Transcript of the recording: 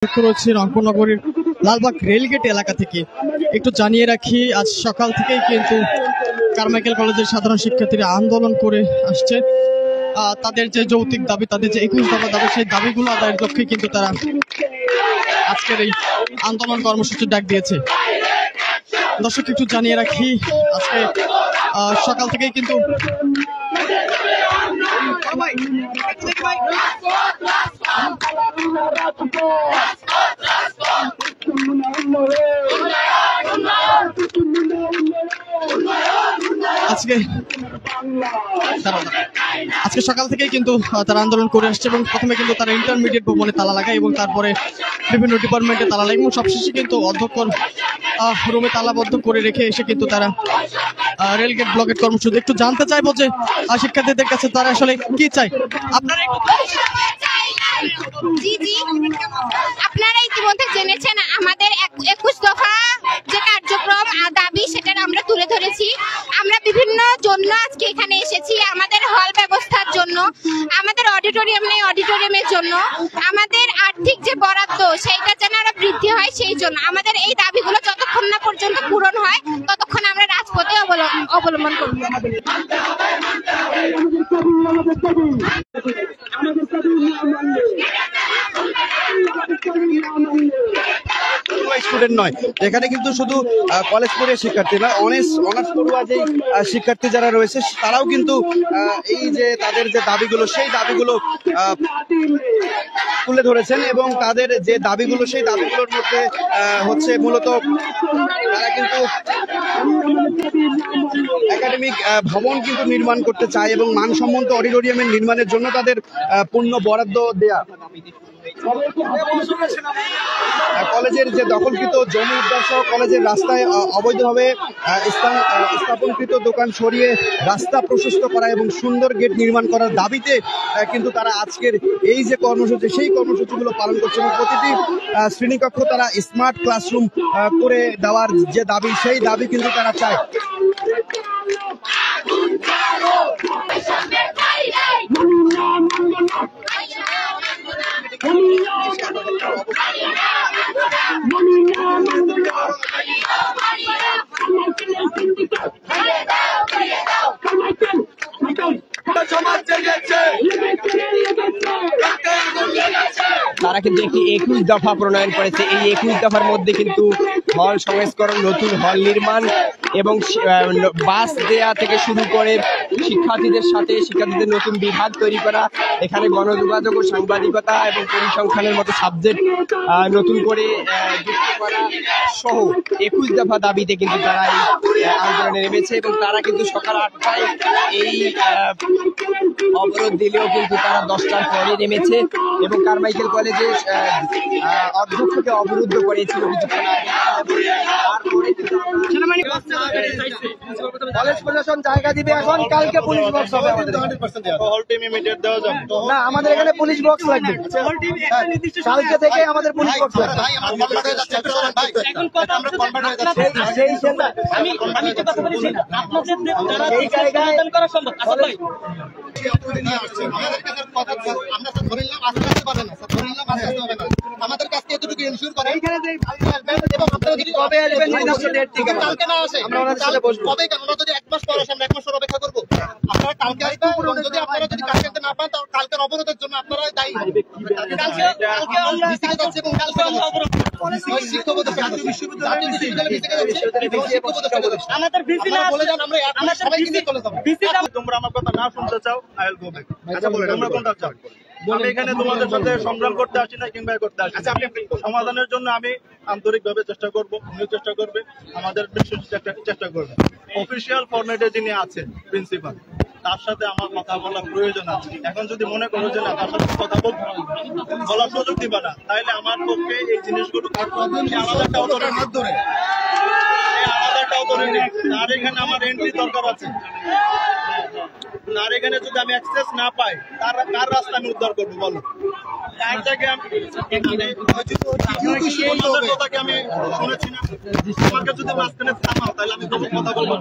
রয়েছে রংপুরনগরীর লালবাগ রেলগেট এলাকা থেকে। একটু জানিয়ে রাখি, আজ সকাল থেকেই কিন্তু কারমাইকেল কলেজের সাধারণ শিক্ষার্থীরা আন্দোলন করে আসছে। তাদের যে যৌক্তিক দাবি, তাদের যে 21 দফা দাবি, সেই দাবিগুলো আদায়ের লক্ষ্যে কিন্তু তারা আজকের এই আন্দোলন কর্মসূচির ডাক দিয়েছে। দর্শক, একটু জানিয়ে রাখি, আজকে সকাল থেকেই কিন্তু আজকে সকাল থেকেই কিন্তু তারা আন্দোলন করে আসছে এবং প্রথমে কিন্তু তারা ইন্টারমিডিয়েট ভবনে তালা লাগায় এবং তারপরে বিভিন্ন ডিপার্টমেন্টে তালা লাগায় এবং সবশেষে কিন্তু অধ্যক্ষর রুমে তালাবদ্ধ করে রেখে এসে কিন্তু তারা রেলগেট ব্লকেট কর্মসূচি। একটু জানতে চাইবো যে শিক্ষার্থীদের কাছে তারা আসলে কি চায়। আপনারা আপনারা ইতিমধ্যে জেনেছেন আমাদের 21 দফা যে কার্যক্রম দাবি, সেটা আমরা তুলে ধরেছি। আমরা বিভিন্ন জন্য আজকে এখানে এসেছি, আমাদের হল ব্যবস্থার জন্য, আমাদের অডিটোরিয়াম নেই অডিটোরিয়ামের জন্য, আমাদের আর্থিক যে বরাদ্দ সেইটা যেন আরো বৃদ্ধি হয়, সেই জন্য আমাদের এই দাবিগুলো যতক্ষণ না পর্যন্ত পূরণ হয় ততক্ষণ আমরা রাজপথে অবলম্বন করব। স্টুডেন্ট নয়, এখানে কিন্তু শুধু কলেজ পড়ুয়া শিক্ষার্থী না, অনার্স পড়ুয়া যে শিক্ষার্থী যারা রয়েছে তারাও কিন্তু এই যে তাদের যে দাবিগুলো, সেই দাবিগুলো তুলে ধরেছেন এবং তাদের যে দাবিগুলো, সেই দাবিগুলোর মধ্যে হচ্ছে মূলত তারা কিন্তু একাডেমিক ভবন কিন্তু নির্মাণ করতে চায় এবং মানসম্মত অডিটোরিয়ামের নির্মাণের জন্য তাদের পূর্ণ বরাদ্দ দেয়া। কলেজের যে দখলকৃত জমি উদ্ধার সহ কলেজের রাস্তায় অবৈধভাবে স্থাপনকৃত দোকান সরিয়ে রাস্তা প্রশস্ত করা এবং সুন্দর গেট নির্মাণ করার দাবিতে কিন্তু তারা আজকের এই যে কর্মসূচি, সেই কর্মসূচিগুলো পালন করছে এবং প্রতিটি শ্রেণীকক্ষ তারা স্মার্ট ক্লাসরুম করে দেওয়ার যে দাবি, সেই দাবি কিন্তু তারা চায়। তারা কিন্তু একটি 21 দফা প্রণয়ন করেছে। এই 21 দফার মধ্যে কিন্তু হল সংস্করণ, নতুন হল নির্মাণ এবং বাস দেয়া থেকে শুরু করে শিক্ষার্থীদের নতুন বিভাগ তৈরি করা, এখানে গণযোগাযোগ ও সাংবাদিকতা এবং পরিসংখ্যানের মতো সাবজেক্ট নতুন করে যুক্ত করা সহ 21 দফা দাবিতে কিন্তু তারা এই আন্দোলনে নেমেছে এবং তারা কিন্তু সকাল 8টায় এই অবরোধ দিলেও কিন্তু তারা 10টার পরে নেমেছে এবং কারমাইকেল কলেজে অধ্যক্ষকে অবরুদ্ধ করেছিল কিছুক্ষণ আগে। কলেজ প্রশাসন জায়গা দিবে, এখন কালকে পুলিশ বক্স হবে। না, আমাদের এখানে পুলিশ বক্স লাগবে, কালকে থেকে আমাদের পুলিশ বক্স লাগবে। এই জায়গায় আমাদের কাছ থেকে এতটুকু এনশিওর করেন এবং আপনারা যদি কবে আসবেন কালকে না আসে কবে কেন, ওরা যদি 1 মাস পর আসে আমরা 1 মাস পর অপেক্ষা করবো? আপনারা কালকে আসবেন, যদি আপনারা যদি কালকে না পান তাহলে কালকের অবরোধের জন্য আপনারা দায়ী। তোমরা আমার কথা না শুনতে চাও, আই উইল গো ব্যাক। তোমরা কোনটা চাও? আমি এখানে তোমাদের সাথে সংগ্রাম করতে আসি না কিংবা করতে আসি। সমাধানের জন্য আমি আন্তরিকভাবে চেষ্টা করবো, উনিও চেষ্টা করবে, আমাদের চেষ্টা করবে। অফিসিয়াল ফরম্যাটে যিনি আছেন প্রিন্সিপাল, তার সাথে আমার কথা বলার প্রয়োজন আছে। এখন যদি মনে করো যে না, তার সাথে কথা বলার সুযোগ দিবা না, তাহলে আমার পক্ষে এই জিনিসগুলো আলাদাটাও ধরে আর এখানে আমার এন্ট্রি দরকার আছে। আর এখানে যদি আমি অ্যাক্সেস না পাই, কার রাস্তা আমি উদ্ধার করবো বলো? আমি শুনেছি না, আমাকে যদি মাঝখানে থামাও তাহলে আমি কথা বলবো।